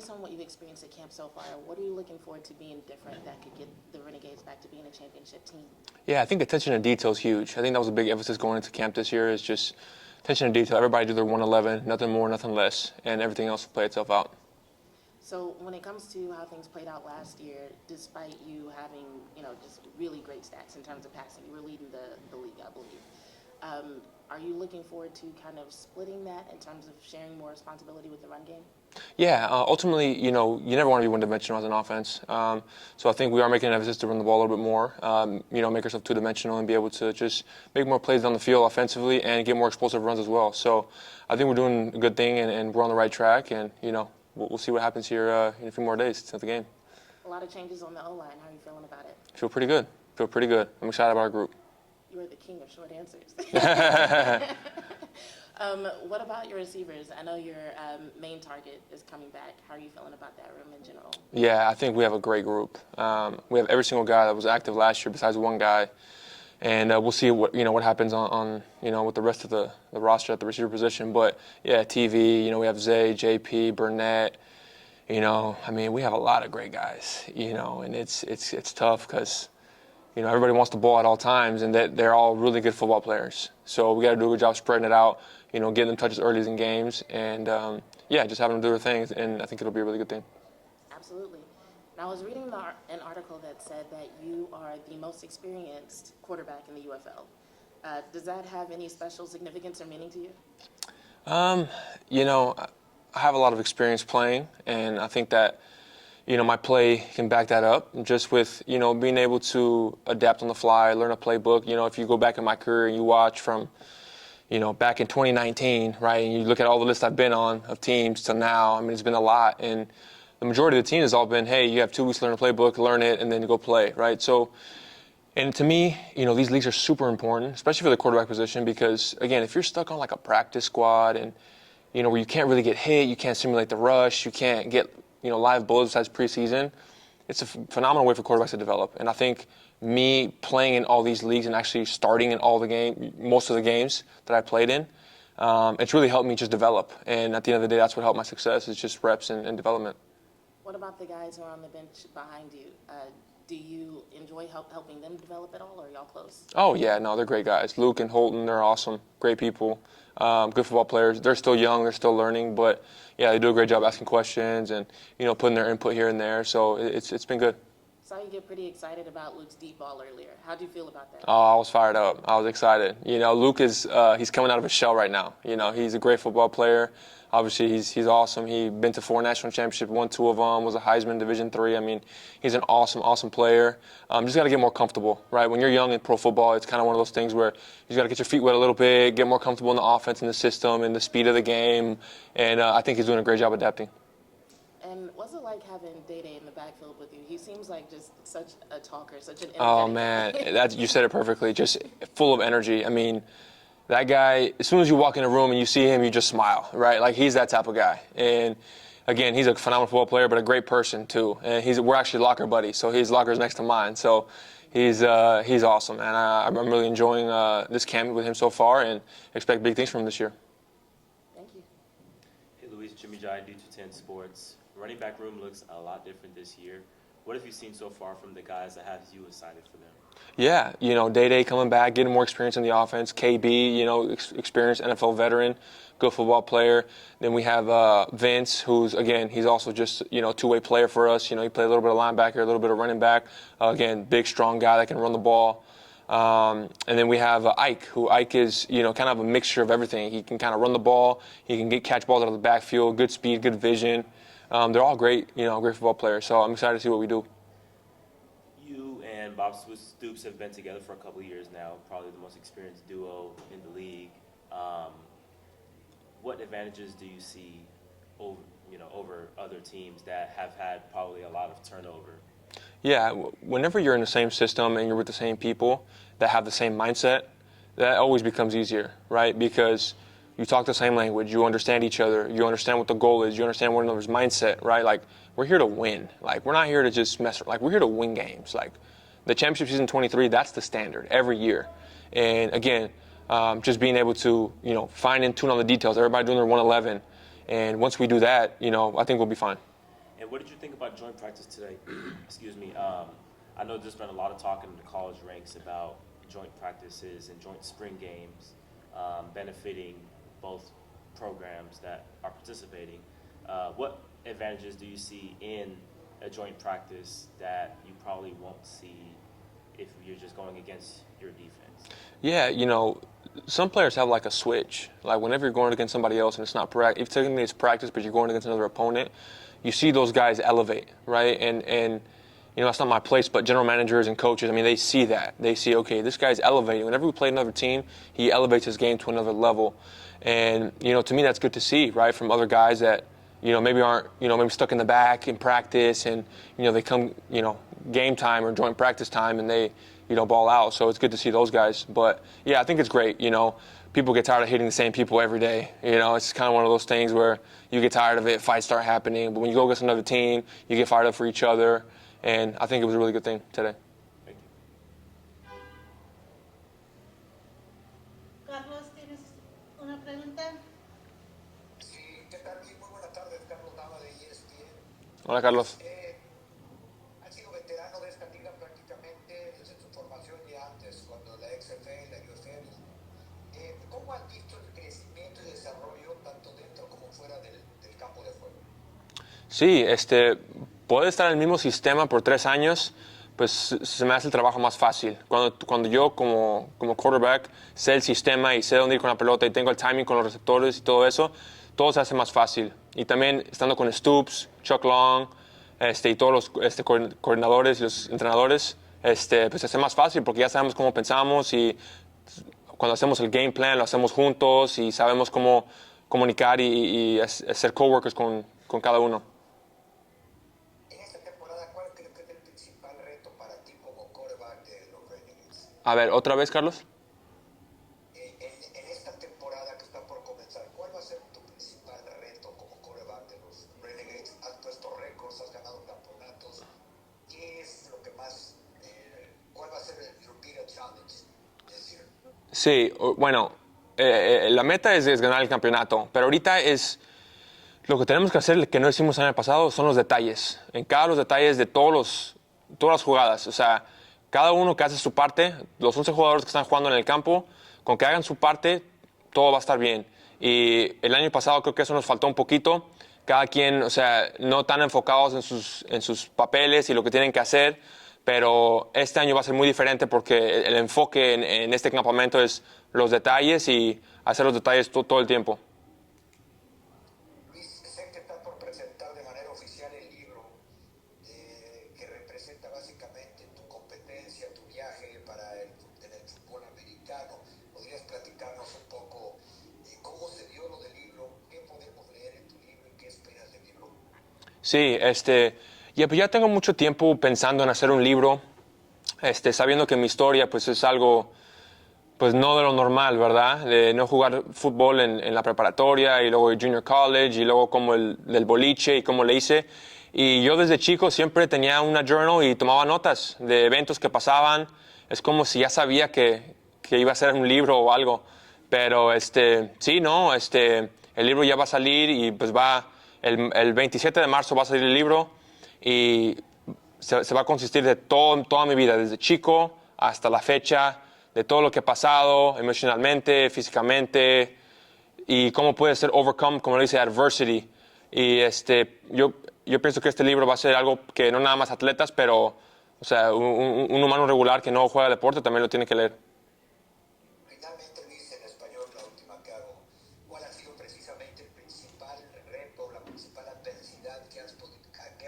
based on what you've experienced at camp so far, what are you looking forward to being different that could get the Renegades back to being a championship team? Yeah, I think attention to detail is huge. I think that was a big emphasis going into camp this year, is just attention to detail. Everybody do their 111, nothing more, nothing less, and everything else will play itself out. So when it comes to how things played out last year, despite you having, just really great stats in terms of passing, you were leading the league, I believe. Are you looking forward to kind of splitting that in terms of sharing more responsibility with the run game? Yeah, ultimately, you never want to be one-dimensional as an offense. So I think we are making an emphasis to run the ball a little bit more, make ourselves two-dimensional and be able to just make more plays down the field offensively and get more explosive runs as well. So I think we're doing a good thing and we're on the right track, and, we'll see what happens here in a few more days to the game. A lot of changes on the O-line. How are you feeling about it? Feel pretty good. I'm excited about our group. You are the king of short answers. What about your receivers? I know your main target is coming back. How are you feeling about that room in general? Yeah, I think we have a great group. We have every single guy that was active last year besides one guy. And we'll see what happens on with the rest of the roster at the receiver position. But yeah, TV, we have Zay, JP, Burnett. We have a lot of great guys. And it's tough because everybody wants the ball at all times, and they're all really good football players. So we got to do a good job spreading it out. Getting them touches early in games, and just having them do their things. And I think it'll be a really good thing. Absolutely. Now, I was reading an article that said that you are the most experienced quarterback in the UFL. Does that have any special significance or meaning to you? I have a lot of experience playing, and I think that, my play can back that up. Just with, being able to adapt on the fly, learn a playbook. If you go back in my career and you watch from, back in 2019, right, and you look at all the lists I've been on of teams to now, it's been a lot. And the majority of the team has all been, hey, you have 2 weeks to learn a playbook, learn it, and then you go play, right? So, and to me, these leagues are super important, especially for the quarterback position, because, again, if you're stuck on like a practice squad and, where you can't really get hit, you can't simulate the rush, you can't get, live bullets besides preseason, it's a phenomenal way for quarterbacks to develop. And I think me playing in all these leagues and actually starting in most of the games that I played in, it's really helped me just develop. And at the end of the day, that's what helped my success, is just reps and development. What about the guys who are on the bench behind you? Do you enjoy helping them develop at all, or are y'all close? Oh, yeah, no, they're great guys. Luke and Holton, they're awesome, great people, good football players. They're still young, they're still learning, but, yeah, they do a great job asking questions and, putting their input here and there, so it's been good. Saw you get pretty excited about Luke's deep ball earlier. How do you feel about that? Oh, I was fired up. I was excited. Luke is he's coming out of his shell right now. He's a great football player. Obviously, he's awesome. He's been to 4 national championships, won 2 of them, was a Heisman Division III. He's an awesome player. Just got to get more comfortable, right? When you're young in pro football, it's kind of one of those things where you got to get your feet wet a little bit, get more comfortable in the offense and the system and the speed of the game. And I think he's doing a great job adapting. And what's it like having Day-Day in the backfield with you? He seems like just such a talker, such an energetic Oh, man, you said it perfectly. Just full of energy. That guy, as soon as you walk in a room and you see him, you just smile, right? Like, he's that type of guy. And, again, he's a phenomenal football player, but a great person, too. And we're actually locker buddies, so his locker is next to mine. So he's awesome, and I'm really enjoying this camp with him so far and expect big things from him this year. Thank you. Hey, Luis, Jimmy Jai, D210 Sports. Running back room looks a lot different this year. What have you seen so far from the guys that have you excited for them? Yeah, Day-Day coming back, getting more experience in the offense. KB, experienced NFL veteran, good football player. Then we have Vince, who's, again, he's also just, a two-way player for us. He played a little bit of linebacker, a little bit of running back. Again, big, strong guy that can run the ball. And then we have Ike, who is, kind of a mixture of everything. He can kind of run the ball. He can catch balls out of the backfield, good speed, good vision. They're all great, great football players. So I'm excited to see what we do. You and Bob Stoops have been together for a couple of years now, probably the most experienced duo in the league. What advantages do you see over other teams that have had probably a lot of turnover? Yeah, whenever you're in the same system and you're with the same people that have the same mindset, that always becomes easier, right? Because you talk the same language, you understand each other, you understand what the goal is, you understand one another's mindset, right? Like, we're here to win. Like, we're not here to just mess, like, we're here to win games. Like, the championship season 23, that's the standard every year. And again, just being able to, fine and tune on the details, everybody doing their 111. And once we do that, I think we'll be fine. And what did you think about joint practice today? Excuse me. I know there's been a lot of talk in the college ranks about joint practices and joint spring games benefiting both programs that are participating. What advantages do you see in a joint practice that you probably won't see if you're just going against your defense? Yeah, you know, some players have like a switch. Like whenever you're going against somebody else and it's not practice, if technically it's practice, but you're going against another opponent, you see those guys elevate, right? And you know, that's not my place, but general managers and coaches, I mean, they see that. They see, okay, this guy's elevating. Whenever we play another team, he elevates his game to another level. And, you know, to me, that's good to see, right, from other guys that, you know, maybe aren't, you know, maybe stuck in the back in practice and, you know, they come, you know, game time or joint practice time and they, you know, ball out. So it's good to see those guys. But, yeah, I think it's great, you know. People get tired of hitting the same people every day. You know, it's kind of one of those things where you get tired of it, fights start happening. But when you go against another team, you get fired up for each other. And I think it was a really good thing today. Thank you. Carlos, ¿tienes una pregunta? Sí, ¿qué tal? Muy buenas tardes, Carlos Nava de ESPN. Hola, Carlos. Ha sido veterano de esta liga prácticamente desde su formación ya antes, cuando la XFL, la UFL. ¿Cómo has visto el crecimiento y desarrollo tanto dentro como fuera del campo de juego? Sí, puede estar en el mismo sistema por 3 años, pues se me hace el trabajo más fácil. Cuando yo como quarterback sé el sistema y sé dónde ir con la pelota y tengo el timing con los receptores y todo se hace más fácil. Y también estando con Stoops, Chuck Long, y todos los coordinadores y los entrenadores, pues se hace más fácil porque ya sabemos cómo pensamos y cuando hacemos el game plan lo hacemos juntos y sabemos cómo comunicar y ser coworkers con cada uno. En esta temporada, ¿cuál crees que es el principal reto para ti como quarterback de los Renegades? A ver, ¿otra vez, Carlos? En esta temporada que está por comenzar, ¿cuál va a ser tu principal reto como quarterback de los Renegades? Has puesto récords, has ganado campeonatos. ¿Qué es lo que más, cuál va a ser el bigger challenge? Es decir, Sí, bueno, la meta es ganar el campeonato, pero ahorita lo que tenemos que hacer, que no hicimos el año pasado, son los detalles. En cada los detalles de todas las jugadas. O sea, cada uno que hace su parte, los 11 jugadores que están jugando en el campo, con que hagan su parte, todo va a estar bien. Y el año pasado creo que eso nos faltó un poquito. Cada quien, o sea, no tan enfocados en sus papeles y lo que tienen que hacer. Pero este año va a ser muy diferente porque el enfoque en este campamento es los detalles y hacer los detalles todo el tiempo. Luis, sé que está por presentar de manera oficial el libro que representa básicamente tu competencia, tu viaje en el fútbol americano. ¿Podrías platicarnos un poco cómo se dio lo del libro? ¿Qué podemos leer en tu libro y qué esperas del libro? Sí, pues ya tengo mucho tiempo pensando en hacer un libro, sabiendo que mi historia pues es algo pues no de lo normal, ¿verdad? De no jugar fútbol en la preparatoria y luego el junior college y luego como del boliche y cómo le hice. Y yo desde chico siempre tenía una journal y tomaba notas de eventos que pasaban. Es como si ya sabía que iba a ser un libro o algo. Pero sí, no, el libro ya va a salir y pues el 27 de marzo va a salir el libro y se va a consistir de toda mi vida, desde chico hasta la fecha, de todo lo que he pasado emocionalmente, físicamente y cómo puede ser overcome, como le dice, adversity. Y yo pienso que este libro va a ser algo que no nada más atletas, pero o sea, un humano regular que no juega deporte también lo tiene que leer. Finalmente, Luis, en español, la última que hago, ¿cuál ha sido precisamente el principal reto, la principal adversidad que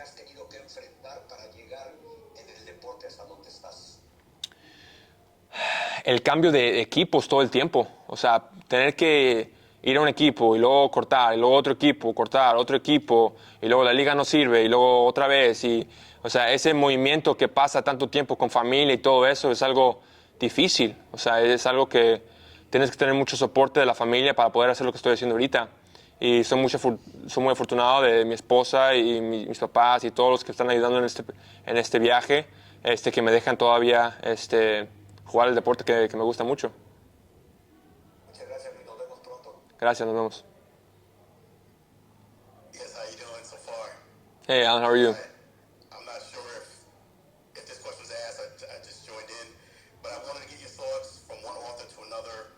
has tenido que enfrentar para llegar en el deporte hasta donde estás? El cambio de equipos todo el tiempo. O sea, tener que ir a un equipo y luego cortar, y luego otro equipo, cortar, otro equipo, y luego la liga no sirve, y luego otra vez. O sea, ese movimiento que pasa tanto tiempo con familia y todo eso es algo difícil. O sea, es algo que tienes que tener mucho soporte de la familia para poder hacer lo que estoy haciendo ahorita. Y soy muy afortunado de mi esposa y mis papás y todos los que están ayudando en este viaje, que me dejan todavía jugar el deporte que me gusta mucho. Muchas gracias, Luis. Nos vemos pronto. Gracias, nos vemos. Yes, how you doing so far? Hey, Alan, how are you? I'm not sure if this question was asked. I just joined in, but I wanted to get your thoughts from one author to another.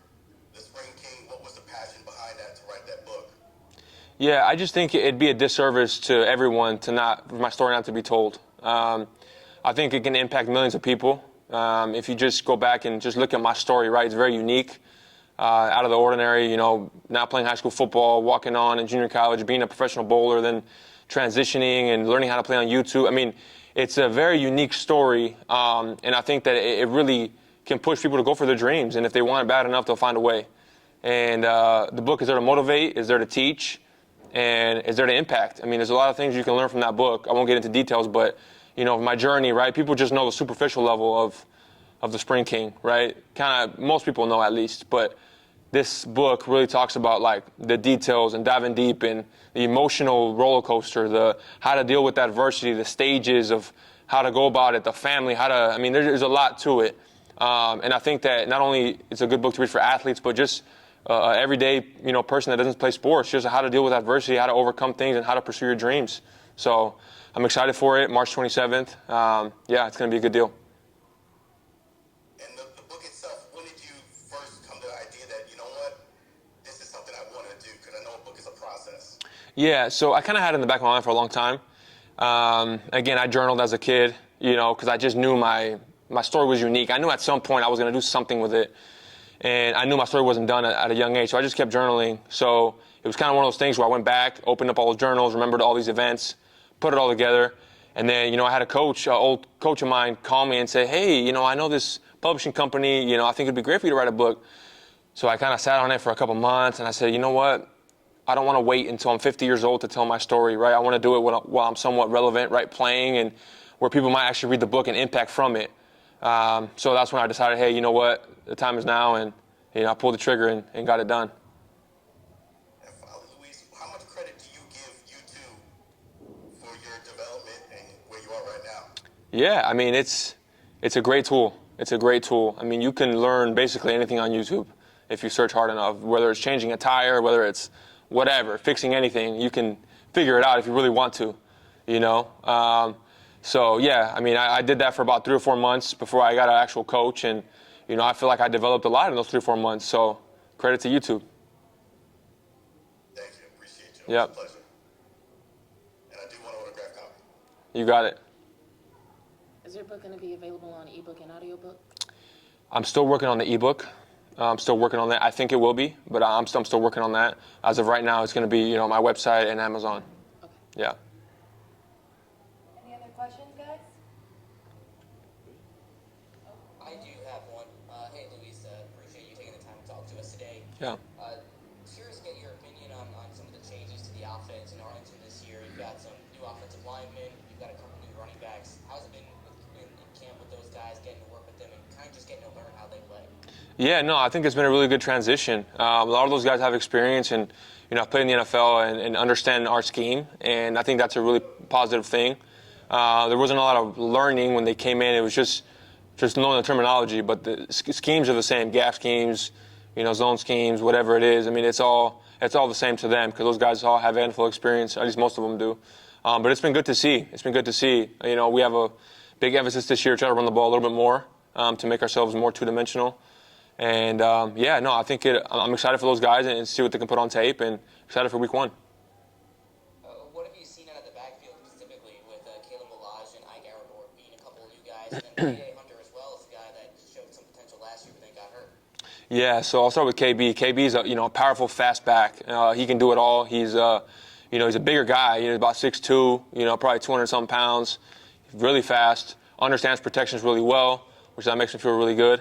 The Spring King, what was the passion behind that to write that book? Yeah, I just think it'd be a disservice to everyone for my story not to be told. I think it can impact millions of people. If you just go back and just look at my story, right, it's very unique, out of the ordinary, you know, not playing high school football, walking on in junior college, being a professional bowler, then transitioning and learning how to play on YouTube. I mean, it's a very unique story, and I think that it really can push people to go for their dreams, and if they want it bad enough, they'll find a way. And the book is there to motivate, is there to teach, and is there to impact. I mean, there's a lot of things you can learn from that book. I won't get into details, but, you know, my journey, right, people just know the superficial level of the Spring King, right? Kind of, most people know at least, but this book really talks about, like, the details and diving deep in the emotional roller coaster, the how to deal with adversity, the stages of how to go about it, the family, I mean, there's a lot to it. And I think that not only it's a good book to read for athletes, but just everyday, you know, person that doesn't play sports, just how to deal with adversity, how to overcome things, and how to pursue your dreams. So I'm excited for it. March 27th. Yeah, it's going to be a good deal. And the book itself, when did you first come to the idea that, you know what, this is something I want to do? Because I know a book is a process. Yeah, so I kind of had it in the back of my mind for a long time. Again, I journaled as a kid, you know, because I just knew my story was unique. I knew at some point I was going to do something with it. And I knew my story wasn't done at a young age, so I just kept journaling. So it was kind of one of those things where I went back, opened up all those journals, remembered all these events, put it all together. And then, you know, I had a coach, an old coach of mine, call me and say, hey, you know, I know this publishing company, you know, I think it'd be great for you to write a book. So I kind of sat on it for a couple months, and I said, you know what? I don't want to wait until I'm 50 years old to tell my story, right? I want to do it while I'm somewhat relevant, right, playing, and where people might actually read the book and impact from it. So that's when I decided, hey, you know what? The time is now, and, you know, I pulled the trigger and got it done. And Father Luis, how much credit do you give YouTube for your development and where you are right now? Yeah, I mean, it's a great tool. It's a great tool. I mean, you can learn basically anything on YouTube if you search hard enough, whether it's changing a tire, whether it's whatever, fixing anything, you can figure it out if you really want to, you know? So, yeah, I mean, I did that for about 3 or 4 months before I got an actual coach, and, you know, I feel like I developed a lot in those 3 or 4 months, so credit to YouTube. Thank you. Appreciate you. Yep. It's a pleasure. And I do want an autograph copy. You got it. Is your book going to be available on ebook and audiobook? I'm still working on the ebook. I'm still working on that. I think it will be, but I'm still working on that. As of right now, it's going to be, you know, my website and Amazon. Okay. Yeah. Any other questions, guys? I do have one. Hey, Luis, appreciate you taking the time to talk to us today. Yeah. Curious to get your opinion on some of the changes to the offense in Arlington this year. You've got some new offensive linemen. You've got a couple new running backs. How's it been in camp with those guys, getting to work with them, and kind of just getting to learn how they play? Yeah, no, I think it's been a really good transition. A lot of those guys have experience, and, you know, I've played in the NFL and understand our scheme, and I think that's a really positive thing. There wasn't a lot of learning when they came in. It was just knowing the terminology, but the schemes are the same. Gap schemes, you know, zone schemes, whatever it is. I mean, it's all the same to them because those guys all have NFL experience. At least most of them do. But it's been good to see. It's been good to see. You know, we have a big emphasis this year to try to run the ball a little bit more to make ourselves more two-dimensional. And, yeah, no, I think I'm excited for those guys and see what they can put on tape, and excited for week 1. What have you seen out of the backfield specifically with Caleb Milage and Ike Aragorn being a couple of new guys, and then P.A. Hunter as well as a guy that showed some potential last year but then got hurt? Yeah, so I'll start with KB. KB is a powerful, fast back. He can do it all. He's he's a bigger guy. He's about 6'2", probably 200-something pounds. Really fast. Understands protections really well, which that makes him feel really good.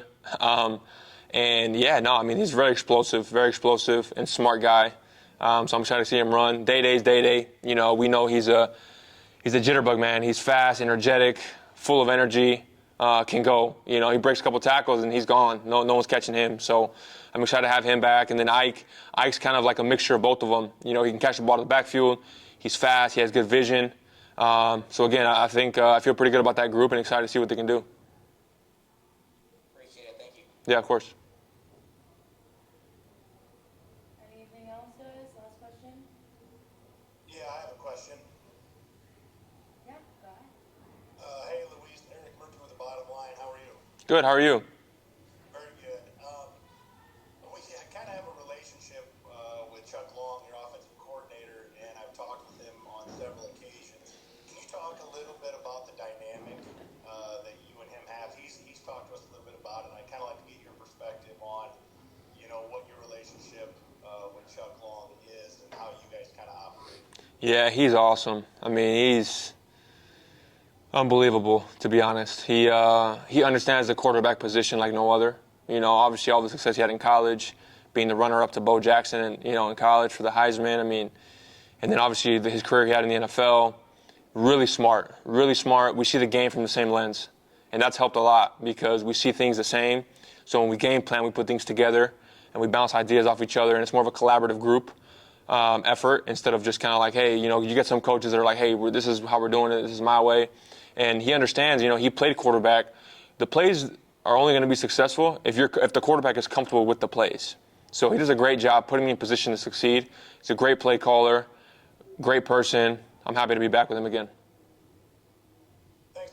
And yeah, no, I mean, he's very explosive and smart guy. So I'm excited to see him run. Day-Day's Day-Day. We know he's a jitterbug, man. He's fast, energetic, full of energy, can go. He breaks a couple tackles and he's gone. No one's catching him. So I'm excited to have him back. And then Ike's kind of like a mixture of both of them. He can catch the ball in the backfield. He's fast. He has good vision. So again, I think I feel pretty good about that group and excited to see what they can do. Appreciate it. Thank you. Yeah, of course. Anything else, guys? Last question? Yeah, I have a question. Good. How are you? Very good. I kind of have a relationship with Chuck Long, your offensive coordinator, and I've talked with him on several occasions. Can you talk a little bit about the dynamic that you and him have? He's talked to us a little bit about it, and I kind of like to get your perspective on, what your relationship with Chuck Long is and how you guys kind of operate. Yeah, he's awesome. I mean, he's unbelievable, to be honest. He understands the quarterback position like no other. Obviously all the success he had in college, being the runner-up to Bo Jackson, and in college for the Heisman. I mean, and then obviously his career he had in the NFL. Really smart, really smart. We see the game from the same lens, and that's helped a lot because we see things the same. So when we game plan, we put things together and we bounce ideas off each other, and it's more of a collaborative group effort instead of just kind of like, hey, you get some coaches that are like, hey, this is how we're doing it, this is my way. And he understands, he played quarterback. The plays are only going to be successful if the quarterback is comfortable with the plays. So he does a great job putting me in position to succeed. He's a great play caller, great person. I'm happy to be back with him again.